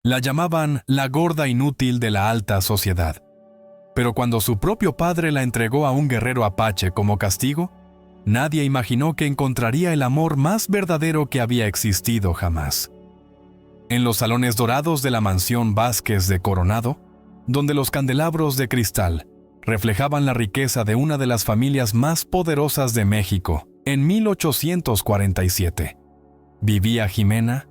La llamaban la gorda inútil de la alta sociedad. Pero cuando su propio padre la entregó a un guerrero apache como castigo, nadie imaginó que encontraría el amor más verdadero que había existido jamás. En los salones dorados de la mansión Vázquez de Coronado, donde los candelabros de cristal reflejaban la riqueza de una de las familias más poderosas de México, en 1847, vivía Jimena,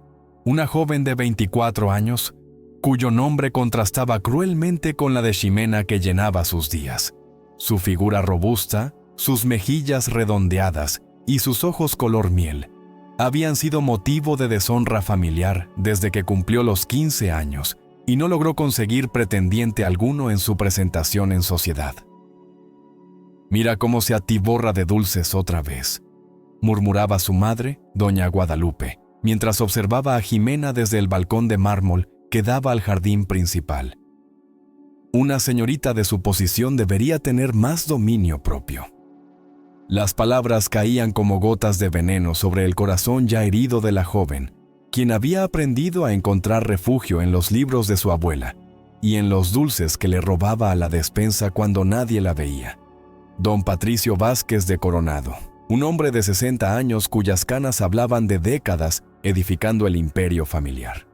una joven de 24 años, cuyo nombre contrastaba cruelmente con la de Ximena que llenaba sus días. Su figura robusta, sus mejillas redondeadas y sus ojos color miel habían sido motivo de deshonra familiar desde que cumplió los 15 años y no logró conseguir pretendiente alguno en su presentación en sociedad. «Mira cómo se atiborra de dulces otra vez», murmuraba su madre, doña Guadalupe, mientras observaba a Jimena desde el balcón de mármol que daba al jardín principal. Una señorita de su posición debería tener más dominio propio. Las palabras caían como gotas de veneno sobre el corazón ya herido de la joven, quien había aprendido a encontrar refugio en los libros de su abuela y en los dulces que le robaba a la despensa cuando nadie la veía. Don Patricio Vázquez de Coronado, un hombre de 60 años cuyas canas hablaban de décadas edificando el imperio familiar.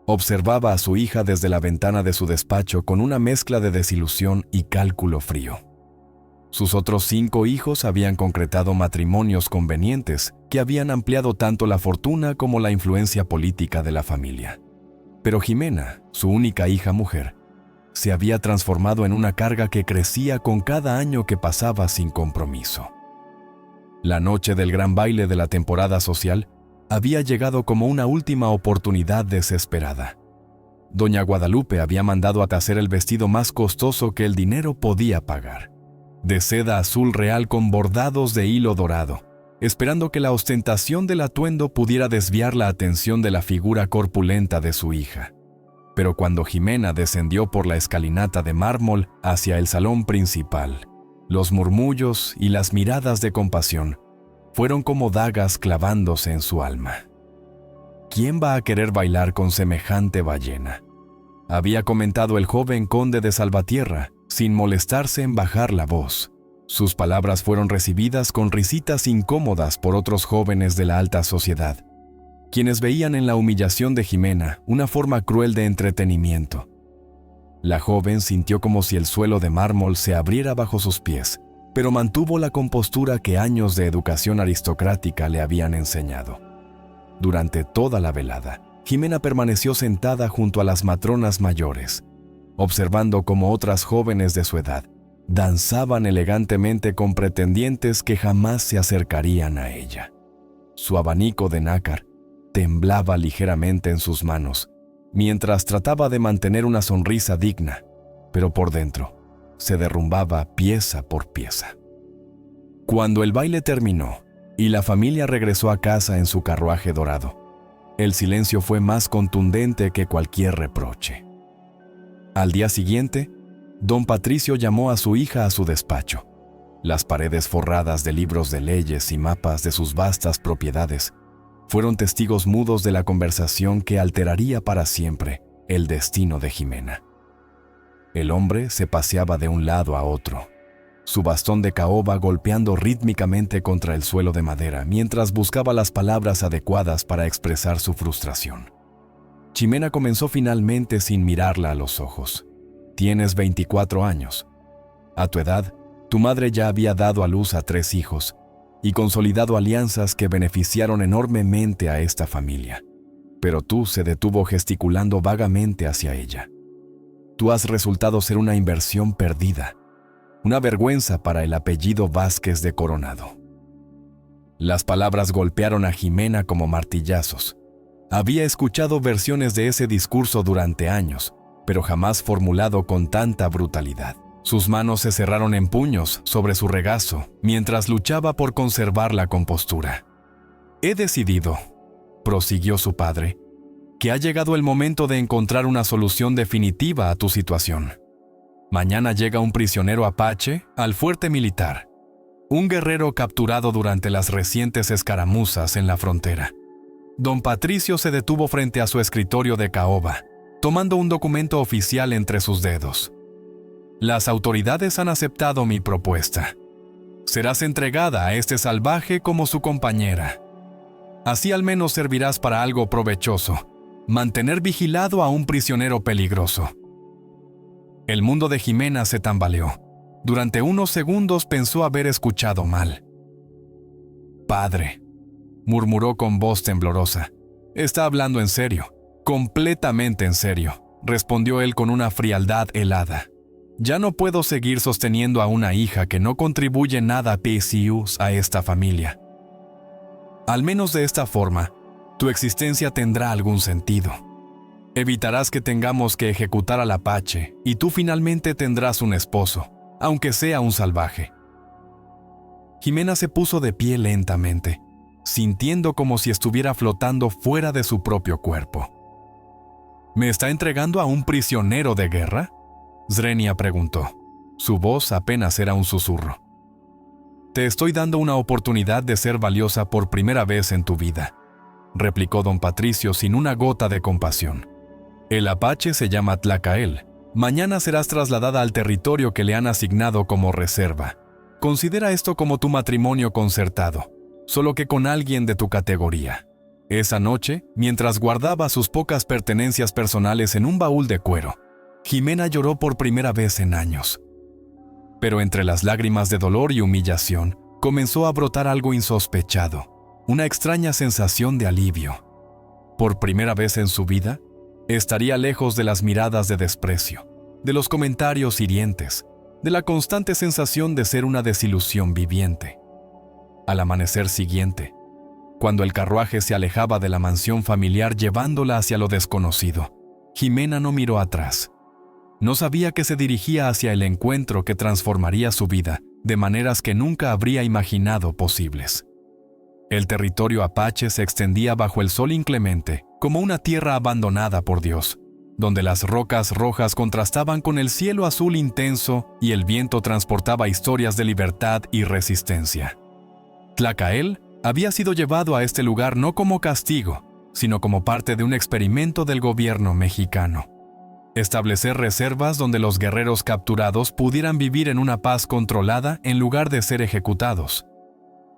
Observaba a su hija desde la ventana de su despacho con una mezcla de desilusión y cálculo frío. Sus otros 5 hijos habían concretado matrimonios convenientes que habían ampliado tanto la fortuna como la influencia política de la familia. Pero Jimena, su única hija mujer, se había transformado en una carga que crecía con cada año que pasaba sin compromiso. La noche del gran baile de la temporada social había llegado como una última oportunidad desesperada. Doña Guadalupe había mandado a tacer el vestido más costoso que el dinero podía pagar, de seda azul real con bordados de hilo dorado, esperando que la ostentación del atuendo pudiera desviar la atención de la figura corpulenta de su hija. Pero cuando Jimena descendió por la escalinata de mármol hacia el salón principal, los murmullos y las miradas de compasión fueron como dagas clavándose en su alma. ¿Quién va a querer bailar con semejante ballena?, había comentado el joven conde de Salvatierra, sin molestarse en bajar la voz. Sus palabras fueron recibidas con risitas incómodas por otros jóvenes de la alta sociedad, quienes veían en la humillación de Jimena una forma cruel de entretenimiento. La joven sintió como si el suelo de mármol se abriera bajo sus pies, pero mantuvo la compostura que años de educación aristocrática le habían enseñado. Durante toda la velada, Jimena permaneció sentada junto a las matronas mayores, observando cómo otras jóvenes de su edad danzaban elegantemente con pretendientes que jamás se acercarían a ella. Su abanico de nácar temblaba ligeramente en sus manos, mientras trataba de mantener una sonrisa digna, pero por dentro se derrumbaba pieza por pieza. Cuando el baile terminó y la familia regresó a casa en su carruaje dorado, el silencio fue más contundente que cualquier reproche. Al día siguiente, don Patricio llamó a su hija a su despacho. Las paredes forradas de libros de leyes y mapas de sus vastas propiedades fueron testigos mudos de la conversación que alteraría para siempre el destino de Jimena. El hombre se paseaba de un lado a otro, su bastón de caoba golpeando rítmicamente contra el suelo de madera mientras buscaba las palabras adecuadas para expresar su frustración. Ximena comenzó finalmente sin mirarla a los ojos. «Tienes 24 años. A tu edad, tu madre ya había dado a luz a 3 hijos y consolidado alianzas que beneficiaron enormemente a esta familia. Pero tú», se detuvo gesticulando vagamente hacia ella. «Tú has resultado ser una inversión perdida, una vergüenza para el apellido Vázquez de Coronado». Las palabras golpearon a Jimena como martillazos. Había escuchado versiones de ese discurso durante años, pero jamás formulado con tanta brutalidad. Sus manos se cerraron en puños sobre su regazo mientras luchaba por conservar la compostura. «He decidido», prosiguió su padre, «que ha llegado el momento de encontrar una solución definitiva a tu situación. Mañana llega un prisionero apache al fuerte militar, un guerrero capturado durante las recientes escaramuzas en la frontera. Don Patricio se detuvo frente a su escritorio de caoba, tomando un documento oficial entre sus dedos. Las autoridades han aceptado mi propuesta. Serás entregada a este salvaje como su compañera. Así al menos servirás para algo provechoso: mantener vigilado a un prisionero peligroso. El mundo de Jimena se tambaleó. Durante unos segundos pensó haber escuchado mal. «Padre», murmuró con voz temblorosa. «Está hablando en serio». «Completamente en serio», respondió él con una frialdad helada. «Ya no puedo seguir sosteniendo a una hija que no contribuye nada a esta familia. Al menos de esta forma, tu existencia tendrá algún sentido. Evitarás que tengamos que ejecutar al Apache y tú finalmente tendrás un esposo, aunque sea un salvaje». Jimena se puso de pie lentamente, sintiendo como si estuviera flotando fuera de su propio cuerpo. «¿Me está entregando a un prisionero de guerra?», Zrenia preguntó. Su voz apenas era un susurro. «Te estoy dando una oportunidad de ser valiosa por primera vez en tu vida», replicó don Patricio sin una gota de compasión. «El Apache se llama Tlacael. Mañana serás trasladada al territorio que le han asignado como reserva. Considera esto como tu matrimonio concertado, solo que con alguien de tu categoría». Esa noche, mientras guardaba sus pocas pertenencias personales en un baúl de cuero, Jimena lloró por primera vez en años. Pero entre las lágrimas de dolor y humillación, comenzó a brotar algo insospechado, una extraña sensación de alivio. Por primera vez en su vida, estaría lejos de las miradas de desprecio, de los comentarios hirientes, de la constante sensación de ser una desilusión viviente. Al amanecer siguiente, cuando el carruaje se alejaba de la mansión familiar llevándola hacia lo desconocido, Jimena no miró atrás. No sabía que se dirigía hacia el encuentro que transformaría su vida de maneras que nunca habría imaginado posibles. El territorio Apache se extendía bajo el sol inclemente, como una tierra abandonada por Dios, donde las rocas rojas contrastaban con el cielo azul intenso y el viento transportaba historias de libertad y resistencia. Tlacael había sido llevado a este lugar no como castigo, sino como parte de un experimento del gobierno mexicano. Establecer reservas donde los guerreros capturados pudieran vivir en una paz controlada en lugar de ser ejecutados.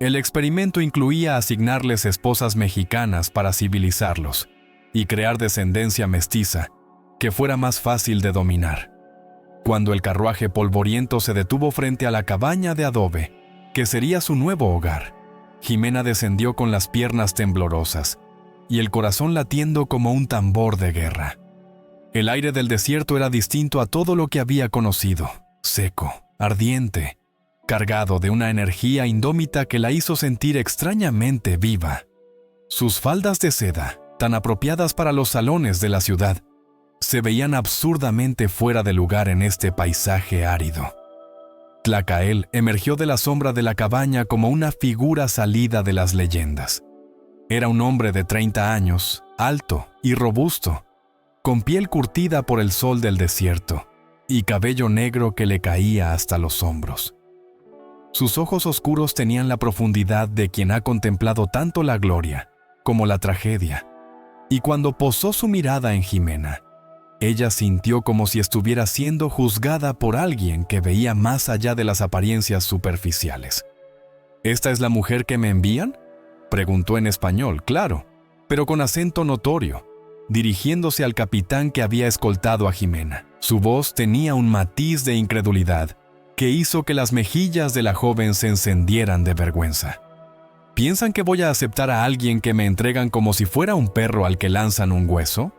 El experimento incluía asignarles esposas mexicanas para civilizarlos y crear descendencia mestiza que fuera más fácil de dominar. Cuando el carruaje polvoriento se detuvo frente a la cabaña de adobe, que sería su nuevo hogar, Jimena descendió con las piernas temblorosas y el corazón latiendo como un tambor de guerra. El aire del desierto era distinto a todo lo que había conocido, seco, ardiente, cargado de una energía indómita que la hizo sentir extrañamente viva. Sus faldas de seda, tan apropiadas para los salones de la ciudad, se veían absurdamente fuera de lugar en este paisaje árido. Tlacael emergió de la sombra de la cabaña como una figura salida de las leyendas. Era un hombre de 30 años, alto y robusto, con piel curtida por el sol del desierto y cabello negro que le caía hasta los hombros. Sus ojos oscuros tenían la profundidad de quien ha contemplado tanto la gloria como la tragedia, y cuando posó su mirada en Jimena, ella sintió como si estuviera siendo juzgada por alguien que veía más allá de las apariencias superficiales. ¿Esta es la mujer que me envían?, preguntó en español, claro, pero con acento notorio, dirigiéndose al capitán que había escoltado a Jimena. Su voz tenía un matiz de incredulidad que hizo que las mejillas de la joven se encendieran de vergüenza. ¿Piensan que voy a aceptar a alguien que me entregan como si fuera un perro al que lanzan un hueso?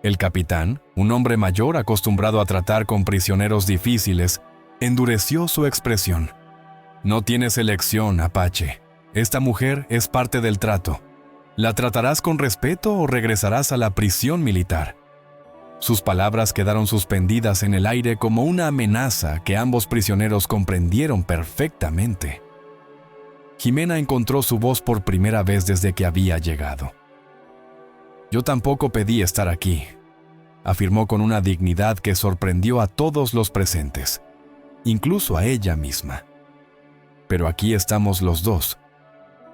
El capitán, un hombre mayor acostumbrado a tratar con prisioneros difíciles, endureció su expresión. No tienes elección, Apache. Esta mujer es parte del trato. ¿La tratarás con respeto o regresarás a la prisión militar? Sus palabras quedaron suspendidas en el aire como una amenaza que ambos prisioneros comprendieron perfectamente. Jimena encontró su voz por primera vez desde que había llegado. «Yo tampoco pedí estar aquí», afirmó con una dignidad que sorprendió a todos los presentes, incluso a ella misma. «Pero aquí estamos los dos.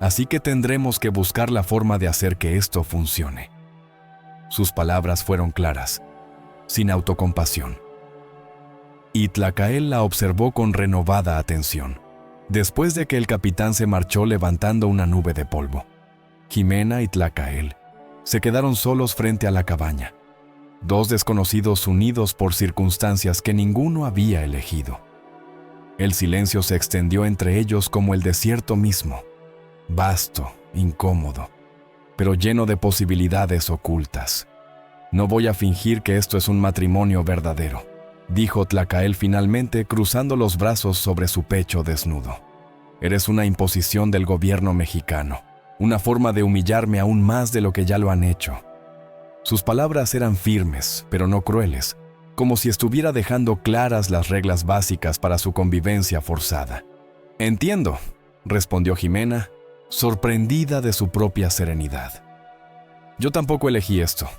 así que tendremos que buscar la forma de hacer que esto funcione. Sus palabras fueron claras, sin autocompasión. Y Tlacael la observó con renovada atención, después de que el capitán se marchó levantando una nube de polvo. Jimena y Tlacael se quedaron solos frente a la cabaña, dos desconocidos unidos por circunstancias que ninguno había elegido. El silencio se extendió entre ellos como el desierto mismo, vasto, incómodo, pero lleno de posibilidades ocultas. «No voy a fingir que esto es un matrimonio verdadero», dijo Tlacael finalmente, cruzando los brazos sobre su pecho desnudo. «Eres una imposición del gobierno mexicano, una forma de humillarme aún más de lo que ya lo han hecho». Sus palabras eran firmes, pero no crueles, como si estuviera dejando claras las reglas básicas para su convivencia forzada. «Entiendo», respondió Jimena, sorprendida de su propia serenidad. «Yo tampoco elegí esto.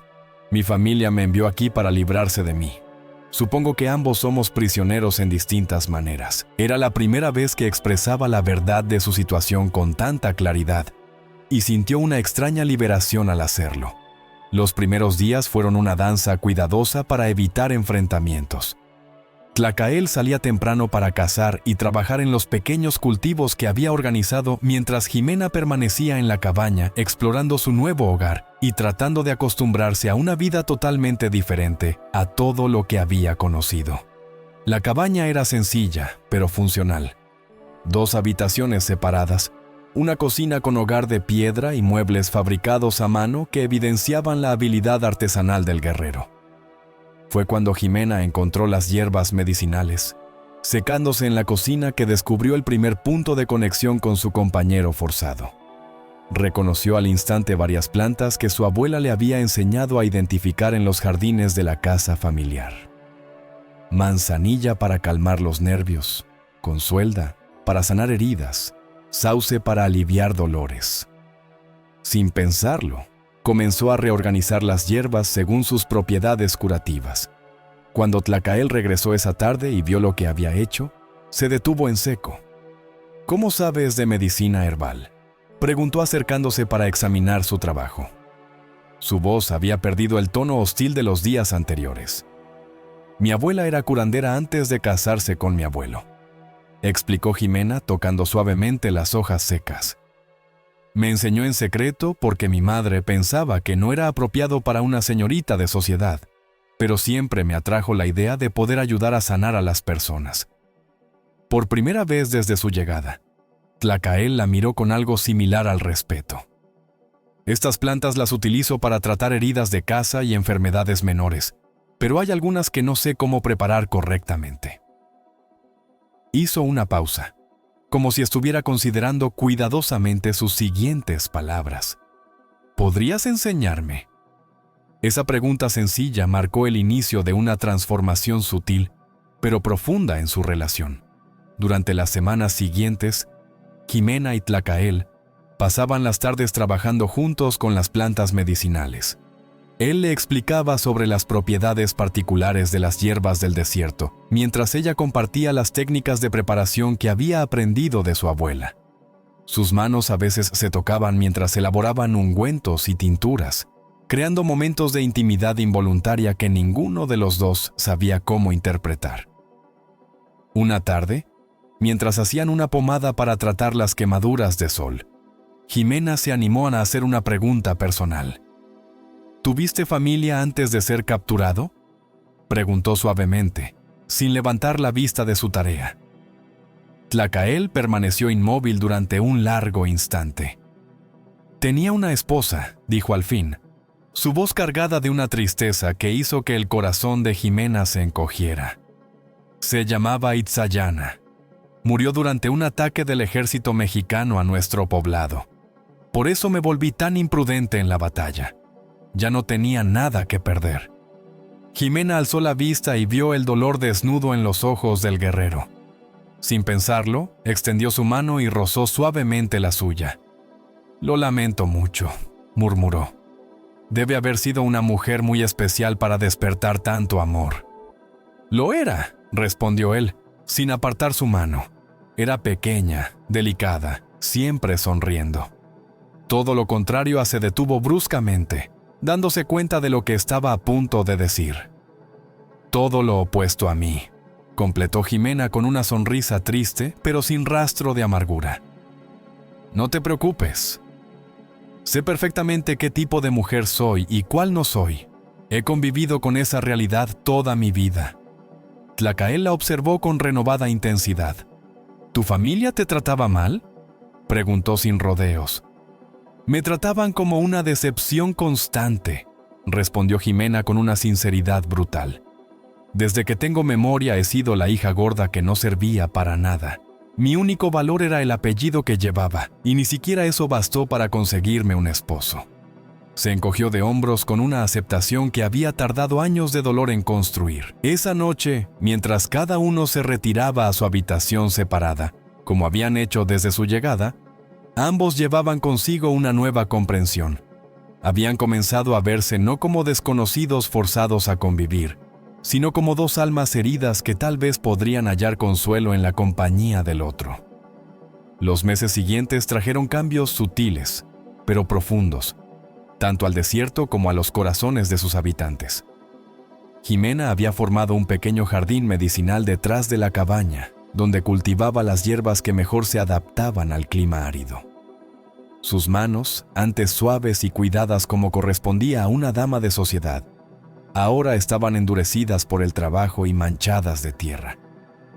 Mi familia me envió aquí para librarse de mí. Supongo que ambos somos prisioneros en distintas maneras». Era la primera vez que expresaba la verdad de su situación con tanta claridad, y sintió una extraña liberación al hacerlo. Los primeros días fueron una danza cuidadosa para evitar enfrentamientos. Tlacael salía temprano para cazar y trabajar en los pequeños cultivos que había organizado, mientras Jimena permanecía en la cabaña explorando su nuevo hogar y tratando de acostumbrarse a una vida totalmente diferente a todo lo que había conocido. La cabaña era sencilla, pero funcional. 2 habitaciones separadas, una cocina con hogar de piedra y muebles fabricados a mano que evidenciaban la habilidad artesanal del guerrero. Fue cuando Jimena encontró las hierbas medicinales, secándose en la cocina, que descubrió el primer punto de conexión con su compañero forzado. Reconoció al instante varias plantas que su abuela le había enseñado a identificar en los jardines de la casa familiar. Manzanilla para calmar los nervios, consuelda para sanar heridas, sauce para aliviar dolores. Sin pensarlo, comenzó a reorganizar las hierbas según sus propiedades curativas. Cuando Tlacael regresó esa tarde y vio lo que había hecho, se detuvo en seco. «¿Cómo sabes de medicina herbal?», preguntó acercándose para examinar su trabajo. Su voz había perdido el tono hostil de los días anteriores. «Mi abuela era curandera antes de casarse con mi abuelo», explicó Jimena, tocando suavemente las hojas secas. «Me enseñó en secreto porque mi madre pensaba que no era apropiado para una señorita de sociedad, pero siempre me atrajo la idea de poder ayudar a sanar a las personas». Por primera vez desde su llegada, Tlacael la miró con algo similar al respeto. «Estas plantas las utilizo para tratar heridas de caza y enfermedades menores, pero hay algunas que no sé cómo preparar correctamente». Hizo una pausa, como si estuviera considerando cuidadosamente sus siguientes palabras. «¿Podrías enseñarme?». Esa pregunta sencilla marcó el inicio de una transformación sutil, pero profunda en su relación. Durante las semanas siguientes, Jimena y Tlacael pasaban las tardes trabajando juntos con las plantas medicinales. Él le explicaba sobre las propiedades particulares de las hierbas del desierto, mientras ella compartía las técnicas de preparación que había aprendido de su abuela. Sus manos a veces se tocaban mientras elaboraban ungüentos y tinturas, creando momentos de intimidad involuntaria que ninguno de los dos sabía cómo interpretar. Una tarde, mientras hacían una pomada para tratar las quemaduras de sol, Jimena se animó a hacer una pregunta personal. «¿Tuviste familia antes de ser capturado?», preguntó suavemente, sin levantar la vista de su tarea. Tlacael permaneció inmóvil durante un largo instante. «Tenía una esposa», dijo al fin, su voz cargada de una tristeza que hizo que el corazón de Jimena se encogiera. «Se llamaba Itzayana. Murió durante un ataque del ejército mexicano a nuestro poblado. Por eso me volví tan imprudente en la batalla. Ya no tenía nada que perder». Jimena alzó la vista y vio el dolor desnudo en los ojos del guerrero. Sin pensarlo, extendió su mano y rozó suavemente la suya. «Lo lamento mucho», murmuró. «Debe haber sido una mujer muy especial para despertar tanto amor». «Lo era», respondió él, sin apartar su mano. Era pequeña, delicada, siempre sonriendo. Todo lo contrario, se detuvo bruscamente, dándose cuenta de lo que estaba a punto de decir. Todo lo opuesto a mí, completó Jimena con una sonrisa triste, pero sin rastro de amargura. No te preocupes. Sé perfectamente qué tipo de mujer soy y cuál no soy. He convivido con esa realidad toda mi vida. Tlacael la observó con renovada intensidad. ¿Tu familia te trataba mal?, preguntó sin rodeos. Me trataban como una decepción constante, respondió Jimena con una sinceridad brutal. Desde que tengo memoria he sido la hija gorda que no servía para nada. Mi único valor era el apellido que llevaba, y ni siquiera eso bastó para conseguirme un esposo. Se encogió de hombros con una aceptación que había tardado años de dolor en construir. Esa noche, mientras cada uno se retiraba a su habitación separada, como habían hecho desde su llegada, ambos llevaban consigo una nueva comprensión. Habían comenzado a verse no como desconocidos forzados a convivir, sino como dos almas heridas que tal vez podrían hallar consuelo en la compañía del otro. Los meses siguientes trajeron cambios sutiles, pero profundos, tanto al desierto como a los corazones de sus habitantes. Jimena había formado un pequeño jardín medicinal detrás de la cabaña, donde cultivaba las hierbas que mejor se adaptaban al clima árido. Sus manos, antes suaves y cuidadas como correspondía a una dama de sociedad, ahora estaban endurecidas por el trabajo y manchadas de tierra,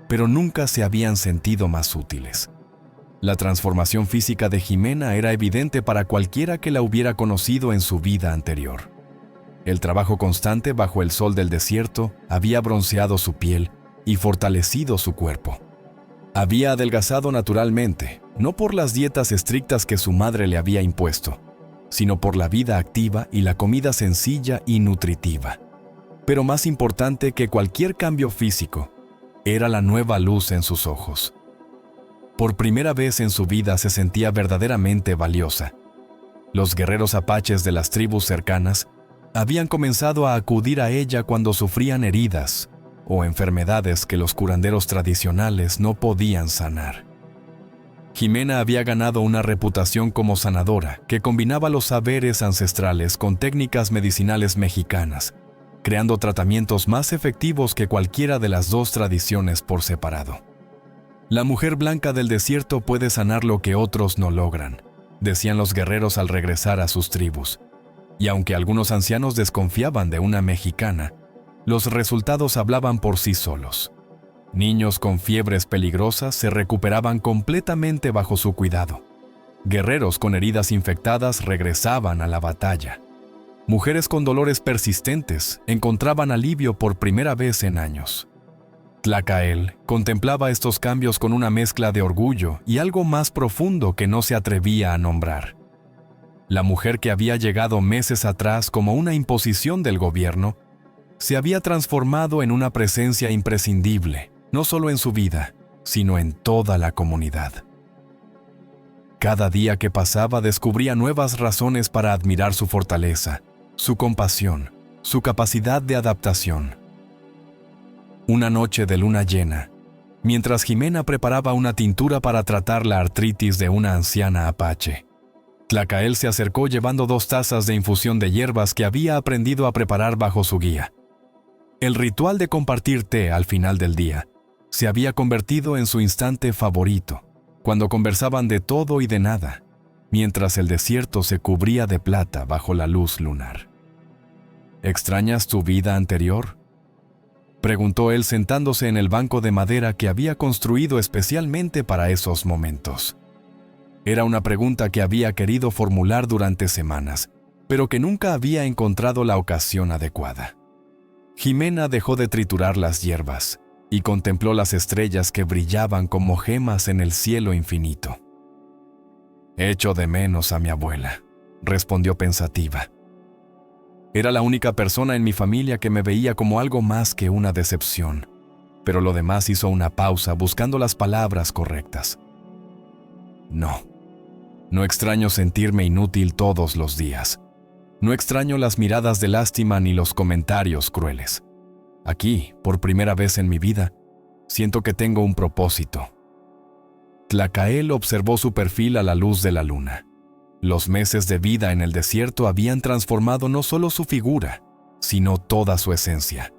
pero nunca se habían sentido más útiles. La transformación física de Jimena era evidente para cualquiera que la hubiera conocido en su vida anterior. El trabajo constante bajo el sol del desierto había bronceado su piel y fortalecido su cuerpo. Había adelgazado naturalmente, no por las dietas estrictas que su madre le había impuesto, sino por la vida activa y la comida sencilla y nutritiva. Pero más importante que cualquier cambio físico, era la nueva luz en sus ojos. Por primera vez en su vida se sentía verdaderamente valiosa. Los guerreros apaches de las tribus cercanas habían comenzado a acudir a ella cuando sufrían heridas o enfermedades que los curanderos tradicionales no podían sanar. Jimena había ganado una reputación como sanadora que combinaba los saberes ancestrales con técnicas medicinales mexicanas, creando tratamientos más efectivos que cualquiera de las dos tradiciones por separado. La mujer blanca del desierto puede sanar lo que otros no logran, decían los guerreros al regresar a sus tribus. Y aunque algunos ancianos desconfiaban de una mexicana, los resultados hablaban por sí solos. Niños con fiebres peligrosas se recuperaban completamente bajo su cuidado. Guerreros con heridas infectadas regresaban a la batalla. Mujeres con dolores persistentes encontraban alivio por primera vez en años. Tlacael contemplaba estos cambios con una mezcla de orgullo y algo más profundo que no se atrevía a nombrar. La mujer que había llegado meses atrás como una imposición del gobierno, se había transformado en una presencia imprescindible, no solo en su vida, sino en toda la comunidad. Cada día que pasaba descubría nuevas razones para admirar su fortaleza, su compasión, su capacidad de adaptación. Una noche de luna llena, mientras Jimena preparaba una tintura para tratar la artritis de una anciana apache, Tlacael se acercó llevando 2 tazas de infusión de hierbas que había aprendido a preparar bajo su guía. El ritual de compartir té al final del día se había convertido en su instante favorito, cuando conversaban de todo y de nada, mientras el desierto se cubría de plata bajo la luz lunar. ¿Extrañas tu vida anterior?, preguntó él sentándose en el banco de madera que había construido especialmente para esos momentos. Era una pregunta que había querido formular durante semanas, pero que nunca había encontrado la ocasión adecuada. Jimena dejó de triturar las hierbas y contempló las estrellas que brillaban como gemas en el cielo infinito. «Echo de menos a mi abuela», respondió pensativa. Era la única persona en mi familia que me veía como algo más que una decepción, pero lo demás hizo una pausa buscando las palabras correctas. No extraño sentirme inútil todos los días. No extraño las miradas de lástima ni los comentarios crueles. Aquí, por primera vez en mi vida, siento que tengo un propósito. Tlacael observó su perfil a la luz de la luna. Los meses de vida en el desierto habían transformado no solo su figura, sino toda su esencia.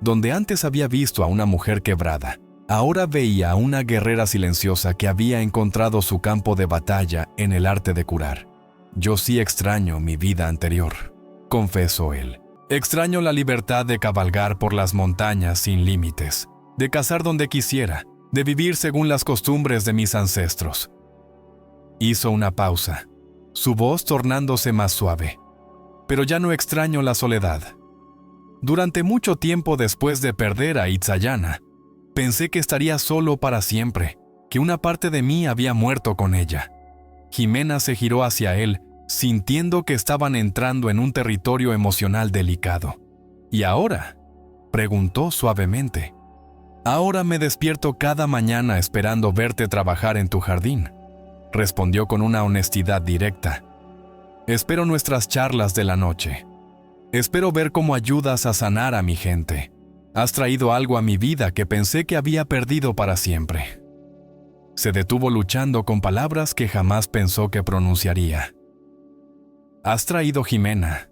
Donde antes había visto a una mujer quebrada, ahora veía a una guerrera silenciosa que había encontrado su campo de batalla en el arte de curar. «Yo sí extraño mi vida anterior», confesó él. «Extraño la libertad de cabalgar por las montañas sin límites, de cazar donde quisiera, de vivir según las costumbres de mis ancestros». Hizo una pausa, su voz tornándose más suave. «Pero ya no extraño la soledad. Durante mucho tiempo después de perder a Itzayana, pensé que estaría solo para siempre, que una parte de mí había muerto con ella». Jimena se giró hacia él, sintiendo que estaban entrando en un territorio emocional delicado. «¿Y ahora?», preguntó suavemente. «Ahora me despierto cada mañana esperando verte trabajar en tu jardín», respondió con una honestidad directa. «Espero nuestras charlas de la noche. Espero ver cómo ayudas a sanar a mi gente. Has traído algo a mi vida que pensé que había perdido para siempre». Se detuvo luchando con palabras que jamás pensó que pronunciaría. «Has traído Jimena».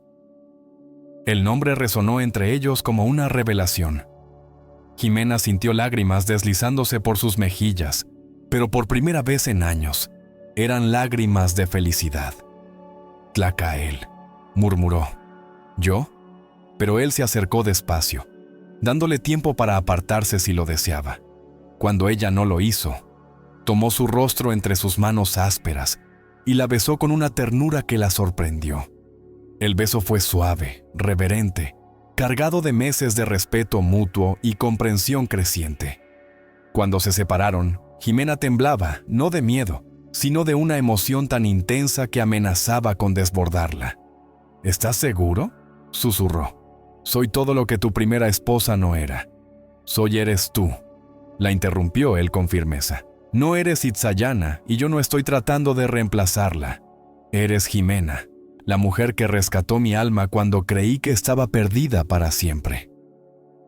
El nombre resonó entre ellos como una revelación. Jimena sintió lágrimas deslizándose por sus mejillas, pero por primera vez en años, eran lágrimas de felicidad. «Tlacael», murmuró. «¿Yo?». Pero él se acercó despacio, dándole tiempo para apartarse si lo deseaba. Cuando ella no lo hizo, tomó su rostro entre sus manos ásperas y la besó con una ternura que la sorprendió. El beso fue suave, reverente, cargado de meses de respeto mutuo y comprensión creciente. Cuando se separaron, Jimena temblaba, no de miedo, sino de una emoción tan intensa que amenazaba con desbordarla. «¿Estás seguro?», susurró. «Soy todo lo que tu primera esposa no era. Eres tú», la interrumpió él con firmeza. «No eres Itzayana y yo no estoy tratando de reemplazarla. Eres Jimena, la mujer que rescató mi alma cuando creí que estaba perdida para siempre.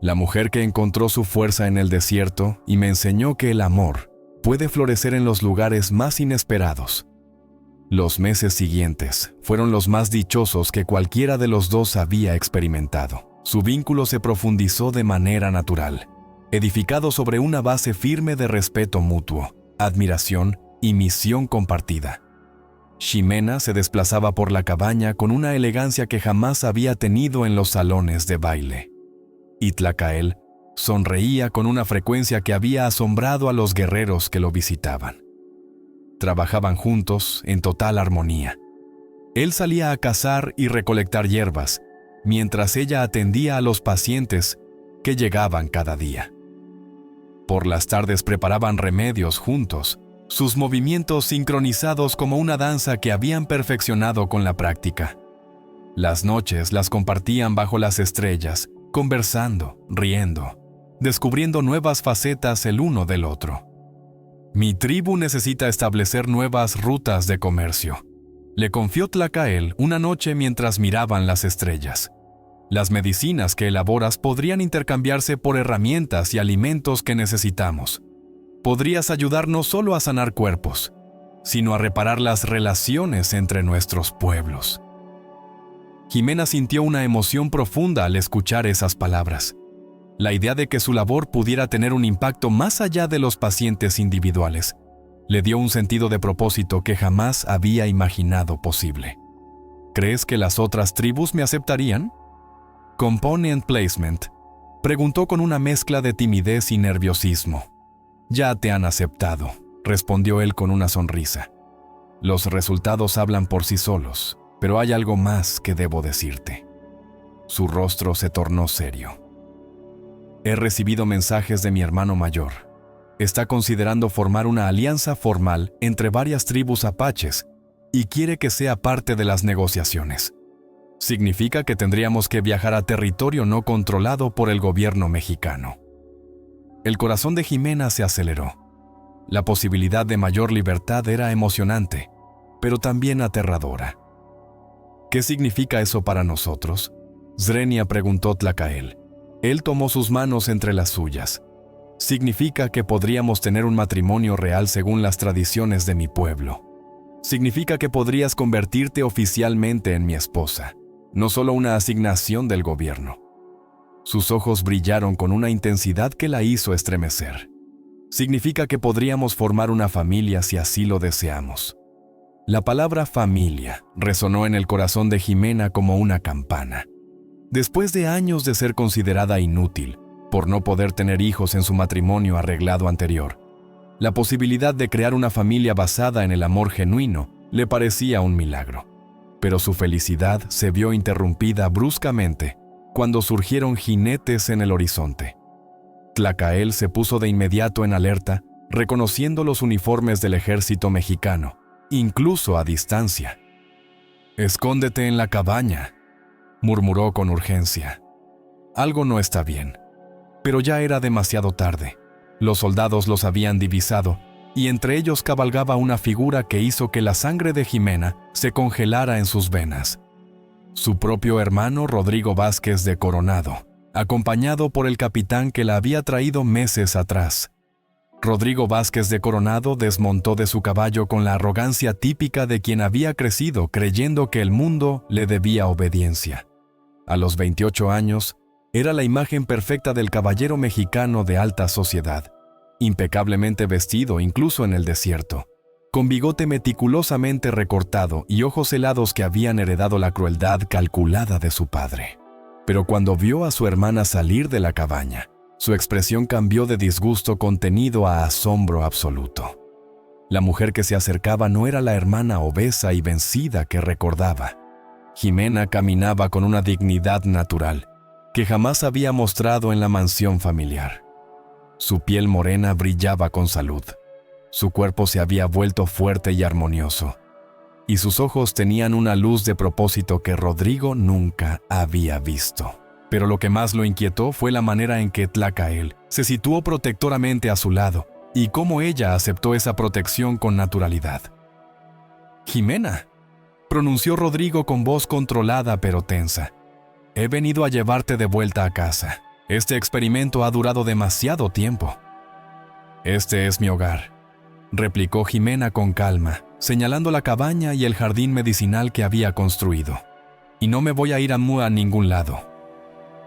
La mujer que encontró su fuerza en el desierto y me enseñó que el amor puede florecer en los lugares más inesperados». Los meses siguientes fueron los más dichosos que cualquiera de los dos había experimentado. Su vínculo se profundizó de manera natural, edificado sobre una base firme de respeto mutuo, admiración y misión compartida. Jimena se desplazaba por la cabaña con una elegancia que jamás había tenido en los salones de baile. Y Tlacael sonreía con una frecuencia que había asombrado a los guerreros que lo visitaban. Trabajaban juntos en total armonía. Él salía a cazar y recolectar hierbas, mientras ella atendía a los pacientes que llegaban cada día. Por las tardes preparaban remedios juntos, sus movimientos sincronizados como una danza que habían perfeccionado con la práctica. Las noches las compartían bajo las estrellas, conversando, riendo, descubriendo nuevas facetas el uno del otro. «Mi tribu necesita establecer nuevas rutas de comercio», le confió Tlacael una noche mientras miraban las estrellas. «Las medicinas que elaboras podrían intercambiarse por herramientas y alimentos que necesitamos. Podrías ayudar no solo a sanar cuerpos, sino a reparar las relaciones entre nuestros pueblos». Jimena sintió una emoción profunda al escuchar esas palabras. La idea de que su labor pudiera tener un impacto más allá de los pacientes individuales le dio un sentido de propósito que jamás había imaginado posible. «¿Crees que las otras tribus me aceptarían?». «Component Placement», preguntó con una mezcla de timidez y nerviosismo. «Ya te han aceptado», respondió él con una sonrisa. «Los resultados hablan por sí solos, pero hay algo más que debo decirte». Su rostro se tornó serio. «He recibido mensajes de mi hermano mayor. Está considerando formar una alianza formal entre varias tribus apaches y quiere que sea parte de las negociaciones. Significa que tendríamos que viajar a territorio no controlado por el gobierno mexicano». El corazón de Jimena se aceleró. La posibilidad de mayor libertad era emocionante, pero también aterradora. «¿Qué significa eso para nosotros?», Zrenia preguntó Tlacael. Él tomó sus manos entre las suyas. «Significa que podríamos tener un matrimonio real según las tradiciones de mi pueblo. significa que podrías convertirte oficialmente en mi esposa, no solo una asignación del gobierno. Sus ojos brillaron con una intensidad que la hizo estremecer. Significa que podríamos formar una familia si así lo deseamos. La palabra familia resonó en el corazón de Jimena como una campana. Después de años de ser considerada inútil por no poder tener hijos en su matrimonio arreglado anterior, la posibilidad de crear una familia basada en el amor genuino le parecía un milagro. Pero su felicidad se vio interrumpida bruscamente cuando surgieron jinetes en el horizonte. Tlacael se puso de inmediato en alerta, reconociendo los uniformes del ejército mexicano, incluso a distancia. «Escóndete en la cabaña», murmuró con urgencia. Algo no está bien. Pero ya era demasiado tarde. Los soldados los habían divisado, y entre ellos cabalgaba una figura que hizo que la sangre de Jimena se congelara en sus venas. Su propio hermano Rodrigo Vázquez de Coronado, acompañado por el capitán que la había traído meses atrás. Rodrigo Vázquez de Coronado desmontó de su caballo con la arrogancia típica de quien había crecido creyendo que el mundo le debía obediencia. A los 28 años, era la imagen perfecta del caballero mexicano de alta sociedad, impecablemente vestido incluso en el desierto, con bigote meticulosamente recortado y ojos helados que habían heredado la crueldad calculada de su padre. Pero cuando vio a su hermana salir de la cabaña, su expresión cambió de disgusto contenido a asombro absoluto. La mujer que se acercaba no era la hermana obesa y vencida que recordaba. Jimena caminaba con una dignidad natural que jamás había mostrado en la mansión familiar. Su piel morena brillaba con salud. Su cuerpo se había vuelto fuerte y armonioso, y sus ojos tenían una luz de propósito que Rodrigo nunca había visto. Pero lo que más lo inquietó fue la manera en que Tlacael se situó protectoramente a su lado y cómo ella aceptó esa protección con naturalidad. «Jimena», pronunció Rodrigo con voz controlada pero tensa. «He venido a llevarte de vuelta a casa. Este experimento ha durado demasiado tiempo». «Este es mi hogar», replicó Jimena con calma, señalando la cabaña y el jardín medicinal que había construido. «Y no me voy a ir a ningún lado».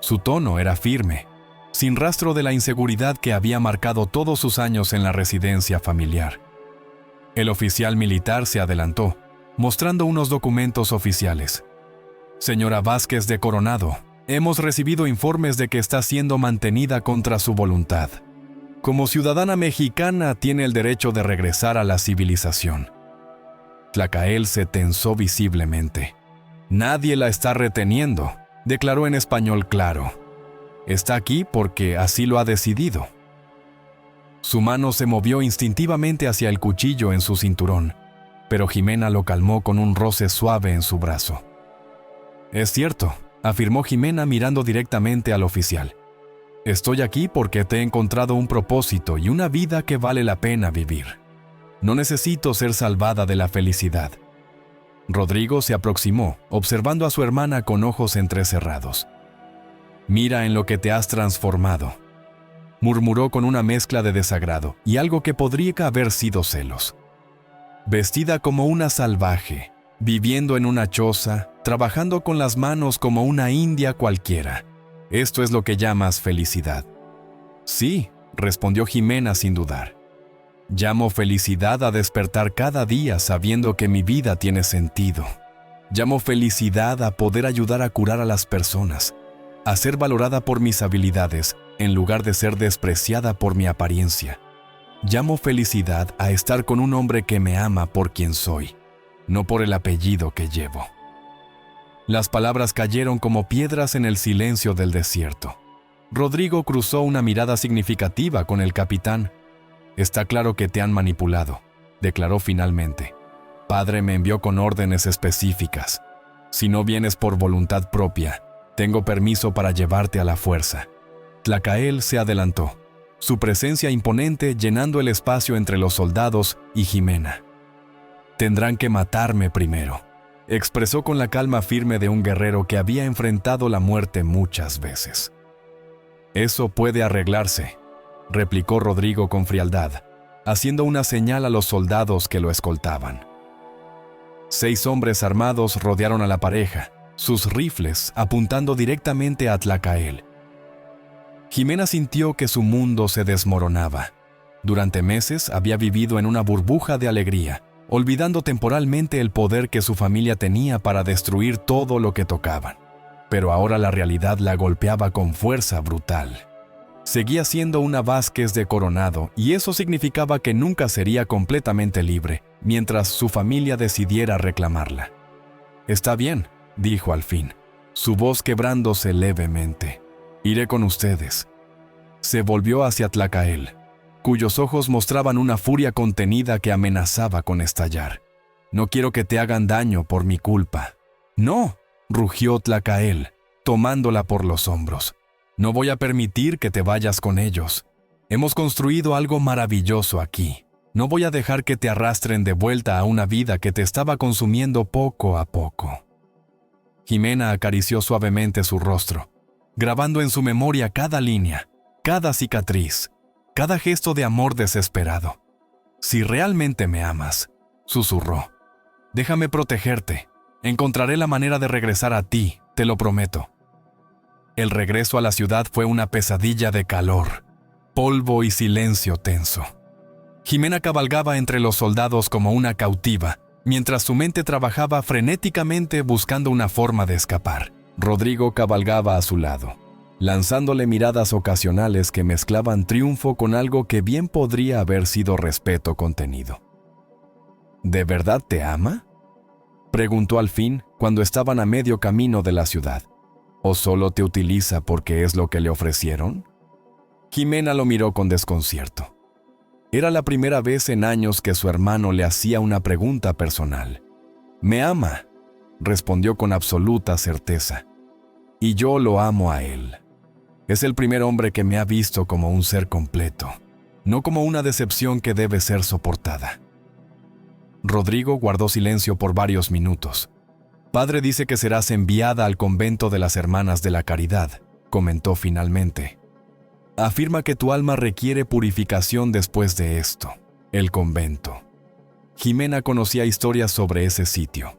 Su tono era firme, sin rastro de la inseguridad que había marcado todos sus años en la residencia familiar. El oficial militar se adelantó, mostrando unos documentos oficiales. «Señora Vázquez de Coronado, hemos recibido informes de que está siendo mantenida contra su voluntad. Como ciudadana mexicana tiene el derecho de regresar a la civilización». Tlacael se tensó visiblemente. «Nadie la está reteniendo», declaró en español claro. «Está aquí porque así lo ha decidido». Su mano se movió instintivamente hacia el cuchillo en su cinturón, pero Jimena lo calmó con un roce suave en su brazo. «Es cierto», afirmó Jimena mirando directamente al oficial. «Estoy aquí porque te he encontrado un propósito y una vida que vale la pena vivir. No necesito ser salvada de la felicidad». Rodrigo se aproximó, observando a su hermana con ojos entrecerrados. «Mira en lo que te has transformado», murmuró con una mezcla de desagrado y algo que podría haber sido celos. «Vestida como una salvaje, viviendo en una choza, trabajando con las manos como una india cualquiera. Esto es lo que llamas felicidad». «Sí», respondió Jimena sin dudar. «Llamo felicidad a despertar cada día sabiendo que mi vida tiene sentido. Llamo felicidad a poder ayudar a curar a las personas, a ser valorada por mis habilidades en lugar de ser despreciada por mi apariencia. Llamo felicidad a estar con un hombre que me ama por quien soy, no por el apellido que llevo». Las palabras cayeron como piedras en el silencio del desierto. Rodrigo cruzó una mirada significativa con el capitán. «Está claro que te han manipulado», declaró finalmente. «Padre me envió con órdenes específicas. Si no vienes por voluntad propia, tengo permiso para llevarte a la fuerza». Tlacael se adelantó, su presencia imponente llenando el espacio entre los soldados y Jimena. «Tendrán que matarme primero», expresó con la calma firme de un guerrero que había enfrentado la muerte muchas veces. «Eso puede arreglarse», replicó Rodrigo con frialdad, haciendo una señal a los soldados que lo escoltaban. 6 hombres armados rodearon a la pareja, sus rifles apuntando directamente a Tlacael. Jimena sintió que su mundo se desmoronaba. Durante meses había vivido en una burbuja de alegría, olvidando temporalmente el poder que su familia tenía para destruir todo lo que tocaban. Pero ahora la realidad la golpeaba con fuerza brutal. Seguía siendo una Vázquez de Coronado y eso significaba que nunca sería completamente libre, mientras su familia decidiera reclamarla. «Está bien», dijo al fin, su voz quebrándose levemente. «Iré con ustedes». Se volvió hacia Tlacael, cuyos ojos mostraban una furia contenida que amenazaba con estallar. «No quiero que te hagan daño por mi culpa». «No», rugió Tlacael, tomándola por los hombros. «No voy a permitir que te vayas con ellos. Hemos construido algo maravilloso aquí. No voy a dejar que te arrastren de vuelta a una vida que te estaba consumiendo poco a poco». Jimena acarició suavemente su rostro, grabando en su memoria cada línea, cada cicatriz, cada gesto de amor desesperado. «Si realmente me amas», susurró, «déjame protegerte. Encontraré la manera de regresar a ti, te lo prometo». El regreso a la ciudad fue una pesadilla de calor, polvo y silencio tenso. Jimena cabalgaba entre los soldados como una cautiva, mientras su mente trabajaba frenéticamente buscando una forma de escapar. Rodrigo cabalgaba a su lado, lanzándole miradas ocasionales que mezclaban triunfo con algo que bien podría haber sido respeto contenido. «¿De verdad te ama?», preguntó al fin cuando estaban a medio camino de la ciudad. «¿O solo te utiliza porque es lo que le ofrecieron?». Jimena lo miró con desconcierto. Era la primera vez en años que su hermano le hacía una pregunta personal. «Me ama», respondió con absoluta certeza. «Y yo lo amo a él. Es el primer hombre que me ha visto como un ser completo, no como una decepción que debe ser soportada». Rodrigo guardó silencio por varios minutos. «Padre dice que serás enviada al convento de las Hermanas de la Caridad», comentó finalmente. «Afirma que tu alma requiere purificación después de esto». El convento. Jimena conocía historias sobre ese sitio.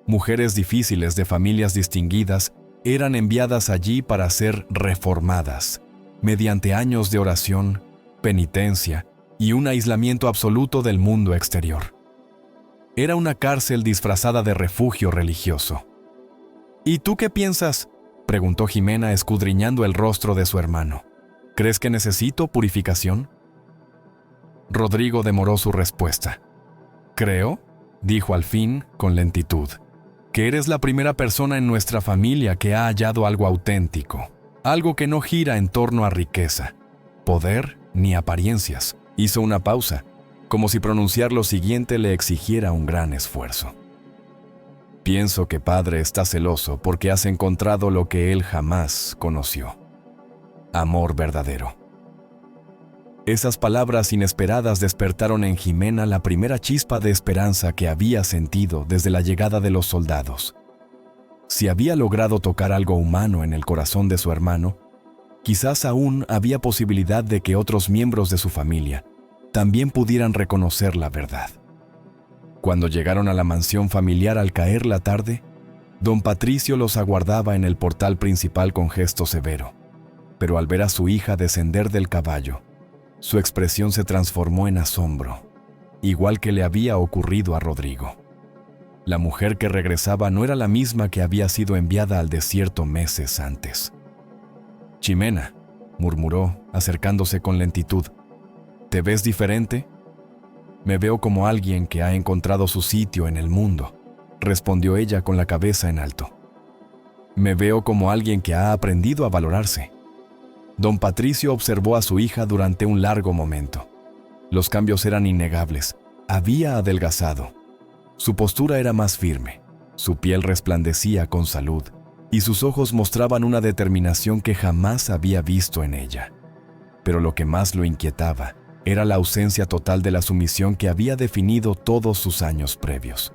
Mujeres difíciles de familias distinguidas eran enviadas allí para ser reformadas, mediante años de oración, penitencia y un aislamiento absoluto del mundo exterior. Era una cárcel disfrazada de refugio religioso. «¿Y tú qué piensas?», preguntó Jimena escudriñando el rostro de su hermano. «¿Crees que necesito purificación?». Rodrigo demoró su respuesta. «Creo», dijo al fin con lentitud, «que eres la primera persona en nuestra familia que ha hallado algo auténtico, algo que no gira en torno a riqueza, poder ni apariencias». Hizo una pausa, como si pronunciar lo siguiente le exigiera un gran esfuerzo. «Pienso que padre está celoso porque has encontrado lo que él jamás conoció. Amor verdadero». Esas palabras inesperadas despertaron en Jimena la primera chispa de esperanza que había sentido desde la llegada de los soldados. Si había logrado tocar algo humano en el corazón de su hermano, quizás aún había posibilidad de que otros miembros de su familia también pudieran reconocer la verdad. Cuando llegaron a la mansión familiar al caer la tarde, don Patricio los aguardaba en el portal principal con gesto severo, pero al ver a su hija descender del caballo, su expresión se transformó en asombro, igual que le había ocurrido a Rodrigo. La mujer que regresaba no era la misma que había sido enviada al desierto meses antes. «Jimena», murmuró, acercándose con lentitud, «¿te ves diferente?». «Me veo como alguien que ha encontrado su sitio en el mundo», respondió ella con la cabeza en alto. «Me veo como alguien que ha aprendido a valorarse». Don Patricio observó a su hija durante un largo momento. Los cambios eran innegables. Había adelgazado. Su postura era más firme, su piel resplandecía con salud, y sus ojos mostraban una determinación que jamás había visto en ella. Pero lo que más lo inquietaba era la ausencia total de la sumisión que había definido todos sus años previos.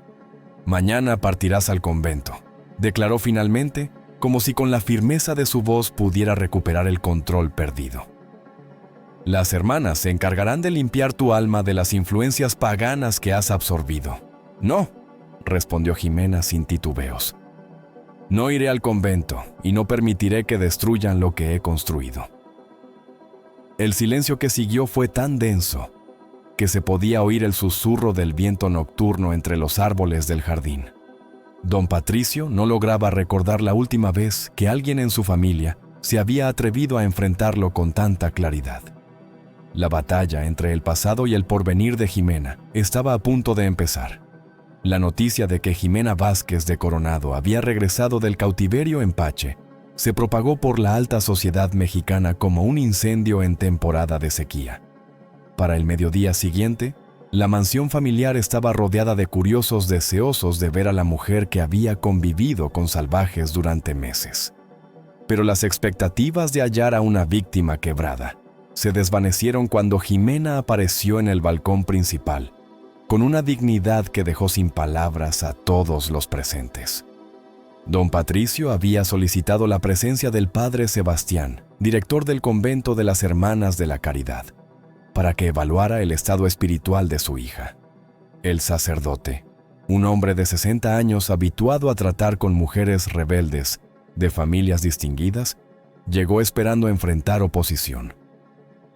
«Mañana partirás al convento», declaró finalmente, como si con la firmeza de su voz pudiera recuperar el control perdido. «Las hermanas se encargarán de limpiar tu alma de las influencias paganas que has absorbido». «No», respondió Jimena sin titubeos. No iré al convento y no permitiré que destruyan lo que he construido. El silencio que siguió fue tan denso que se podía oír el susurro del viento nocturno entre los árboles del jardín. Don Patricio no lograba recordar la última vez que alguien en su familia se había atrevido a enfrentarlo con tanta claridad. La batalla entre el pasado y el porvenir de Jimena estaba a punto de empezar. La noticia de que Jimena Vázquez de Coronado había regresado del cautiverio en Pache se propagó por la alta sociedad mexicana como un incendio en temporada de sequía. Para el mediodía siguiente, la mansión familiar estaba rodeada de curiosos deseosos de ver a la mujer que había convivido con salvajes durante meses. Pero las expectativas de hallar a una víctima quebrada se desvanecieron cuando Jimena apareció en el balcón principal, con una dignidad que dejó sin palabras a todos los presentes. Don Patricio había solicitado la presencia del padre Sebastián, director del convento de las Hermanas de la Caridad, para que evaluara el estado espiritual de su hija. El sacerdote, un hombre de 60 años habituado a tratar con mujeres rebeldes, de familias distinguidas, llegó esperando enfrentar oposición.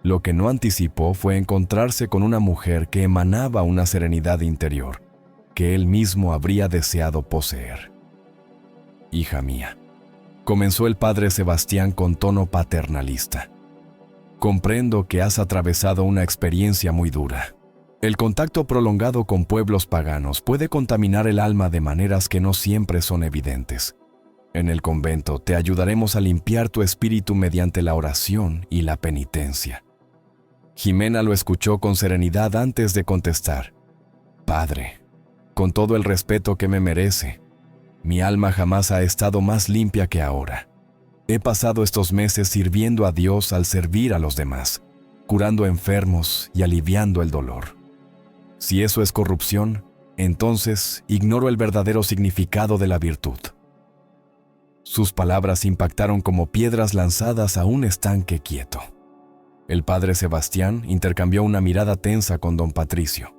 Lo que no anticipó fue encontrarse con una mujer que emanaba una serenidad interior, que él mismo habría deseado poseer. «Hija mía», comenzó el padre Sebastián con tono paternalista, «comprendo que has atravesado una experiencia muy dura. El contacto prolongado con pueblos paganos puede contaminar el alma de maneras que no siempre son evidentes. En el convento te ayudaremos a limpiar tu espíritu mediante la oración y la penitencia». Jimena lo escuchó con serenidad antes de contestar. «Padre, con todo el respeto que me merece, mi alma jamás ha estado más limpia que ahora. He pasado estos meses sirviendo a Dios al servir a los demás, curando enfermos y aliviando el dolor. Si eso es corrupción, entonces ignoro el verdadero significado de la virtud». Sus palabras impactaron como piedras lanzadas a un estanque quieto. El padre Sebastián intercambió una mirada tensa con don Patricio.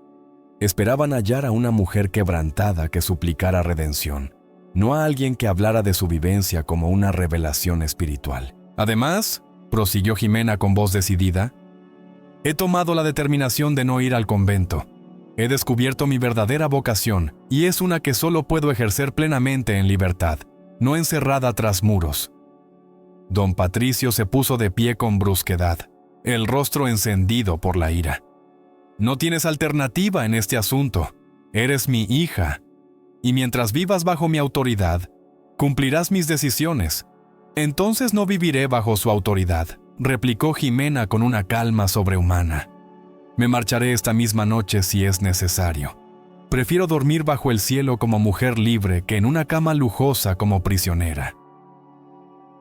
Esperaban hallar a una mujer quebrantada que suplicara redención, no a alguien que hablara de su vivencia como una revelación espiritual. «Además», prosiguió Jimena con voz decidida, «he tomado la determinación de no ir al convento. He descubierto mi verdadera vocación, y es una que solo puedo ejercer plenamente en libertad, no encerrada tras muros». Don Patricio se puso de pie con brusquedad, el rostro encendido por la ira. «No tienes alternativa en este asunto. Eres mi hija, y mientras vivas bajo mi autoridad, cumplirás mis decisiones. Entonces no viviré bajo su autoridad», replicó Jimena con una calma sobrehumana. «Me marcharé esta misma noche si es necesario. Prefiero dormir bajo el cielo como mujer libre que en una cama lujosa como prisionera».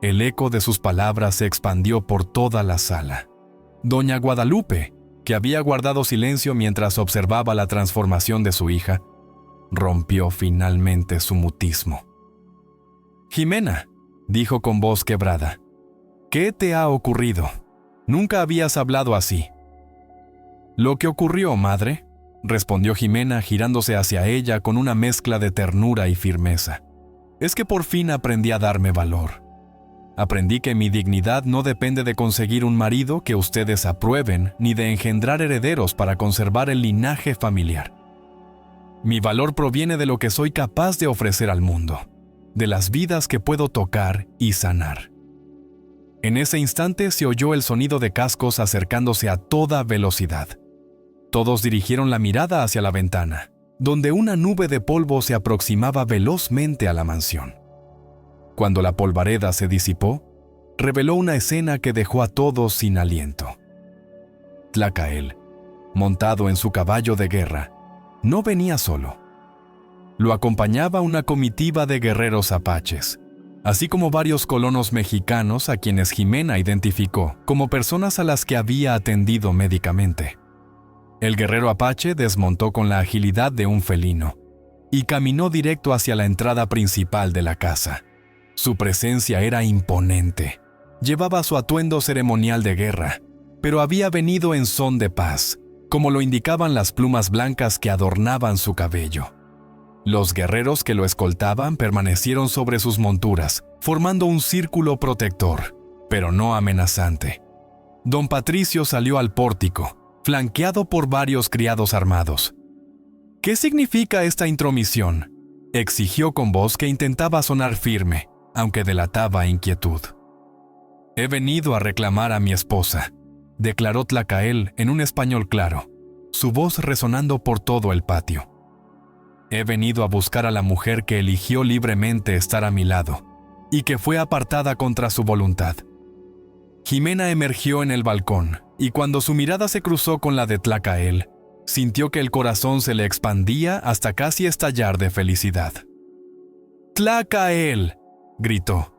El eco de sus palabras se expandió por toda la sala. Doña Guadalupe, que había guardado silencio mientras observaba la transformación de su hija, rompió finalmente su mutismo. «Jimena», dijo con voz quebrada, «¿qué te ha ocurrido? Nunca habías hablado así». «Lo que ocurrió, madre», respondió Jimena girándose hacia ella con una mezcla de ternura y firmeza, «es que por fin aprendí a darme valor. Aprendí que mi dignidad no depende de conseguir un marido que ustedes aprueben ni de engendrar herederos para conservar el linaje familiar. Mi valor proviene de lo que soy capaz de ofrecer al mundo, de las vidas que puedo tocar y sanar». En ese instante se oyó el sonido de cascos acercándose a toda velocidad. Todos dirigieron la mirada hacia la ventana, donde una nube de polvo se aproximaba velozmente a la mansión. Cuando la polvareda se disipó, reveló una escena que dejó a todos sin aliento. Tlacael, montado en su caballo de guerra, no venía solo. Lo acompañaba una comitiva de guerreros apaches, así como varios colonos mexicanos a quienes Jimena identificó como personas a las que había atendido médicamente. El guerrero apache desmontó con la agilidad de un felino y caminó directo hacia la entrada principal de la casa. Su presencia era imponente. Llevaba su atuendo ceremonial de guerra, pero había venido en son de paz, como lo indicaban las plumas blancas que adornaban su cabello. Los guerreros que lo escoltaban permanecieron sobre sus monturas, formando un círculo protector, pero no amenazante. Don Patricio salió al pórtico, flanqueado por varios criados armados. «¿Qué significa esta intromisión?», exigió con voz que intentaba sonar firme, aunque delataba inquietud. «He venido a reclamar a mi esposa», declaró Tlacael en un español claro, su voz resonando por todo el patio. «He venido a buscar a la mujer que eligió libremente estar a mi lado y que fue apartada contra su voluntad». Jimena emergió en el balcón y cuando su mirada se cruzó con la de Tlacael, sintió que el corazón se le expandía hasta casi estallar de felicidad. «¡Tlacael!», gritó,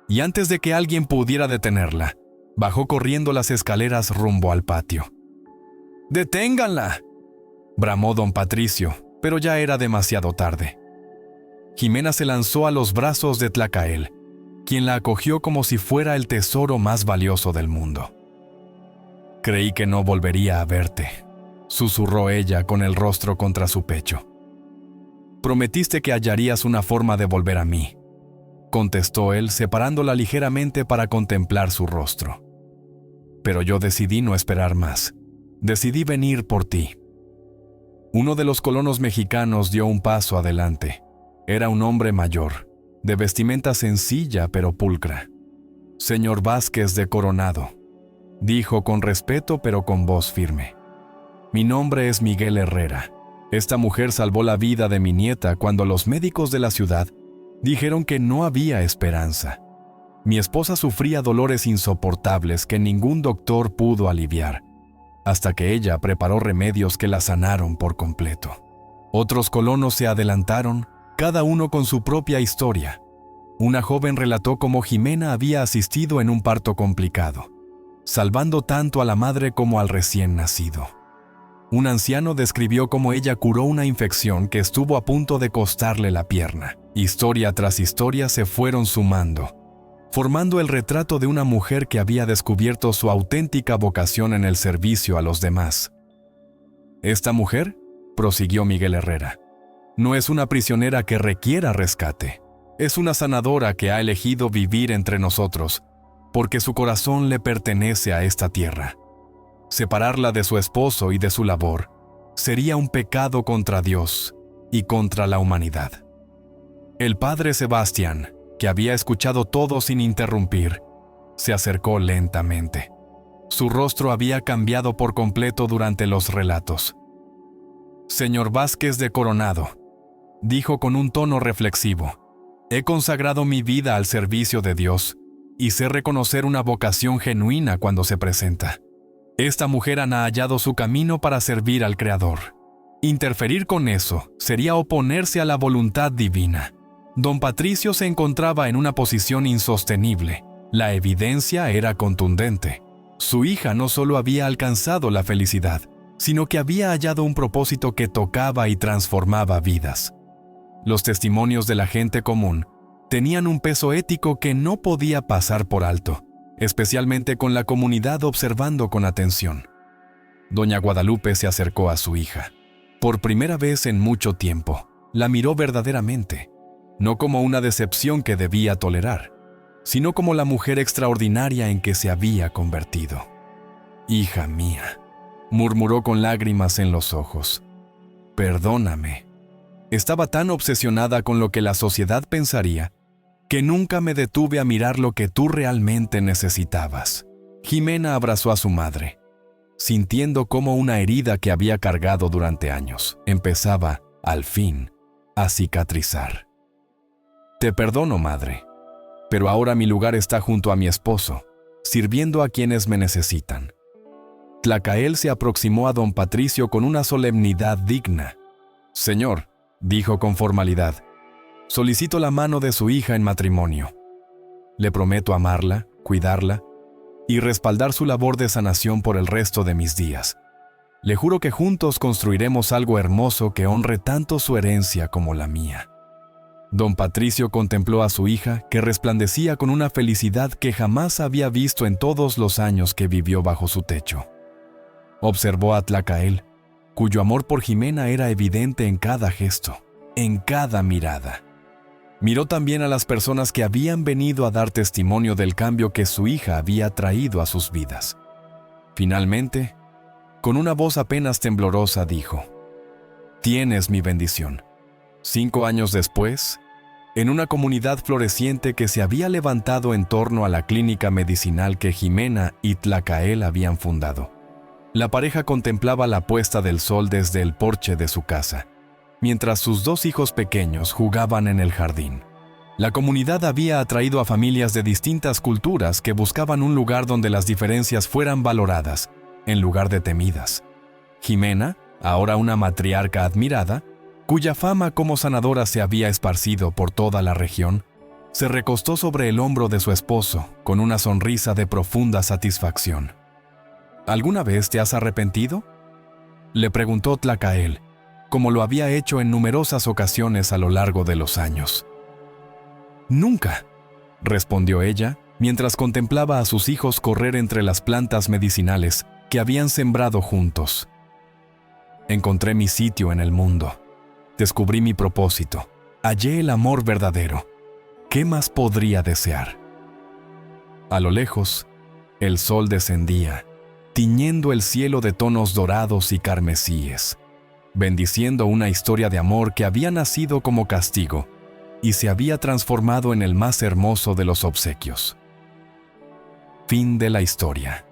y antes de que alguien pudiera detenerla, bajó corriendo las escaleras rumbo al patio. «¡Deténganla!», bramó don Patricio, pero ya era demasiado tarde. Jimena se lanzó a los brazos de Tlacael, quien la acogió como si fuera el tesoro más valioso del mundo. «Creí que no volvería a verte», susurró ella con el rostro contra su pecho. «Prometiste que hallarías una forma de volver a mí», contestó él separándola ligeramente para contemplar su rostro. «Pero yo decidí no esperar más. Decidí venir por ti». Uno de los colonos mexicanos dio un paso adelante. Era un hombre mayor, de vestimenta sencilla pero pulcra. «Señor Vázquez de Coronado», dijo con respeto pero con voz firme. «Mi nombre es Miguel Herrera. Esta mujer salvó la vida de mi nieta cuando los médicos de la ciudad dijeron que no había esperanza. Mi esposa sufría dolores insoportables que ningún doctor pudo aliviar, hasta que ella preparó remedios que la sanaron por completo. Otros colonos se adelantaron, cada uno con su propia historia. Una joven relató cómo Jimena había asistido en un parto complicado, salvando tanto a la madre como al recién nacido. Un anciano describió cómo ella curó una infección que estuvo a punto de costarle la pierna. Historia tras historia se fueron sumando, formando el retrato de una mujer que había descubierto su auténtica vocación en el servicio a los demás. «Esta mujer», prosiguió Miguel Herrera, «no es una prisionera que requiera rescate. Es una sanadora que ha elegido vivir entre nosotros, porque su corazón le pertenece a esta tierra. Separarla de su esposo y de su labor sería un pecado contra Dios y contra la humanidad». El padre Sebastián, que había escuchado todo sin interrumpir, se acercó lentamente. Su rostro había cambiado por completo durante los relatos. «Señor Vázquez de Coronado», dijo con un tono reflexivo, «he consagrado mi vida al servicio de Dios y sé reconocer una vocación genuina cuando se presenta. Esta mujer ha hallado su camino para servir al Creador. Interferir con eso sería oponerse a la voluntad divina». Don Patricio se encontraba en una posición insostenible. La evidencia era contundente. Su hija no solo había alcanzado la felicidad, sino que había hallado un propósito que tocaba y transformaba vidas. Los testimonios de la gente común tenían un peso ético que no podía pasar por alto, especialmente con la comunidad observando con atención. Doña Guadalupe se acercó a su hija. Por primera vez en mucho tiempo, la miró verdaderamente, no como una decepción que debía tolerar, sino como la mujer extraordinaria en que se había convertido. «Hija mía», murmuró con lágrimas en los ojos, «perdóname. Estaba tan obsesionada con lo que la sociedad pensaría que nunca me detuve a mirar lo que tú realmente necesitabas». Jimena abrazó a su madre, sintiendo cómo una herida que había cargado durante años empezaba, al fin, a cicatrizar. «Te perdono, madre, pero ahora mi lugar está junto a mi esposo, sirviendo a quienes me necesitan». Tlacael se aproximó a don Patricio con una solemnidad digna. «Señor», dijo con formalidad, «solicito la mano de su hija en matrimonio. Le prometo amarla, cuidarla y respaldar su labor de sanación por el resto de mis días. Le juro que juntos construiremos algo hermoso que honre tanto su herencia como la mía». Don Patricio contempló a su hija, que resplandecía con una felicidad que jamás había visto en todos los años que vivió bajo su techo. Observó a Tlacael, cuyo amor por Jimena era evidente en cada gesto. en cada mirada. Miró también a las personas que habían venido a dar testimonio del cambio que su hija había traído a sus vidas. Finalmente, con una voz apenas temblorosa dijo: «Tienes mi bendición». 5 años después, en una comunidad floreciente que se había levantado en torno a la clínica medicinal que Jimena y Tlacael habían fundado, la pareja contemplaba la puesta del sol desde el porche de su casa, mientras sus 2 hijos pequeños jugaban en el jardín. La comunidad había atraído a familias de distintas culturas que buscaban un lugar donde las diferencias fueran valoradas, en lugar de temidas. Jimena, ahora una matriarca admirada, cuya fama como sanadora se había esparcido por toda la región, se recostó sobre el hombro de su esposo con una sonrisa de profunda satisfacción. ¿Alguna vez te has arrepentido?, le preguntó Tlacael, como lo había hecho en numerosas ocasiones a lo largo de los años. «Nunca», respondió ella, mientras contemplaba a sus hijos correr entre las plantas medicinales que habían sembrado juntos. «Encontré mi sitio en el mundo. Descubrí mi propósito. Hallé el amor verdadero. ¿Qué más podría desear?». A lo lejos, el sol descendía, tiñendo el cielo de tonos dorados y carmesíes, bendiciendo una historia de amor que había nacido como castigo y se había transformado en el más hermoso de los obsequios. Fin de la historia.